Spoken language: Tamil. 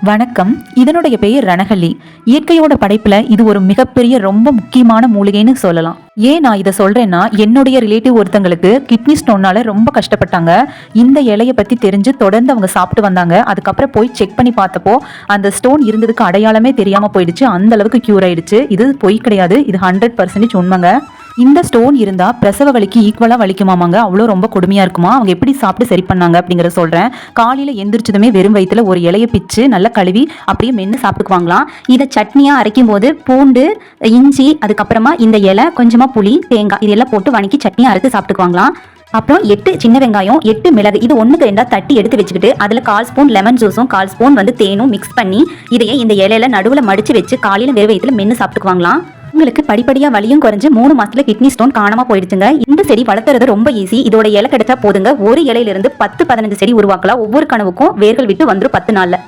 வணக்கம். இதனுடைய பெயர் ரணகல்லி. இயற்கையோட படைப்புல இது ஒரு மிகப்பெரிய ரொம்ப முக்கியமான மூலிகைன்னு சொல்லலாம். ஏன் நான் இதை சொல்றேன்னா, என்னுடைய ரிலேட்டிவ் ஒருத்தங்களுக்கு கிட்னி ஸ்டோன்னால ரொம்ப கஷ்டப்பட்டாங்க. இந்த இலையை பத்தி தெரிஞ்சு தொடர்ந்து அவங்க சாப்பிட்டு வந்தாங்க. அதுக்கப்புறம் போய் செக் பண்ணி பார்த்தப்போ அந்த ஸ்டோன் இருந்ததுக்கு அடையாளமே தெரியாம போயிடுச்சு. அந்த அளவுக்கு கியூர் ஆயிடுச்சு. இது பொய் கிடையாது, இது 100% உண்மைங்க. இந்த ஸ்டோன் இருந்தா பிரசவ வலிக்கு ஈக்குவலா வலிக்குமாமாங்க. அவ்வளோ ரொம்ப கொடுமையா இருக்குமா. அவங்க எப்படி சாப்பிட்டு சரி பண்ணாங்க அப்படிங்கிற சொல்றேன். காலையில எந்திரிச்சதுமே வெறும் வயிற்றுல ஒரு இலையை பிச்சு நல்லா கழுவி அப்படியே மென்று சாப்பிட்டுக்குவாங்களாம். இதை சட்னியா அரைக்கும் போது பூண்டு, இஞ்சி, அதுக்கப்புறமா இந்த இலை, கொஞ்சமா புளி, தேங்காய் இதெல்லாம் போட்டு வணக்கி சட்னியா அரைத்து சாப்பிட்டுக்குவாங்களாம். அப்புறம் 8 சின்ன வெங்காயம், 8 மிளகு, இது ஒன்றுக்கு 2 தட்டி எடுத்து வச்சுக்கிட்டு அதில் 1/4 ஸ்பூன் லெமன் ஜூஸும் 1/4 ஸ்பூன் தேனும் மிக்ஸ் பண்ணி இதையே இந்த இலையில நடுவில் மடிச்சு வச்சு காலையில வெறும் வயிற்றுல மென்று சாப்பிட்டுக்குவாங்களாம். உங்களுக்கு படிப்படியா வலியும் குறைஞ்சு 3 மாசத்துல கிட்னி ஸ்டோன் காணாம போயிடுச்சுங்க. இந்த செடி வளர்த்துறது ரொம்ப ஈஸி. இதோட இலை கிடைச்சா போதுங்க. ஒரு இலையிலிருந்து 10-15 செடி உருவாக்கலாம். ஒவ்வொரு கனவுக்கும் வேர்கள் விட்டு வந்துடும் 10 நாள்ல.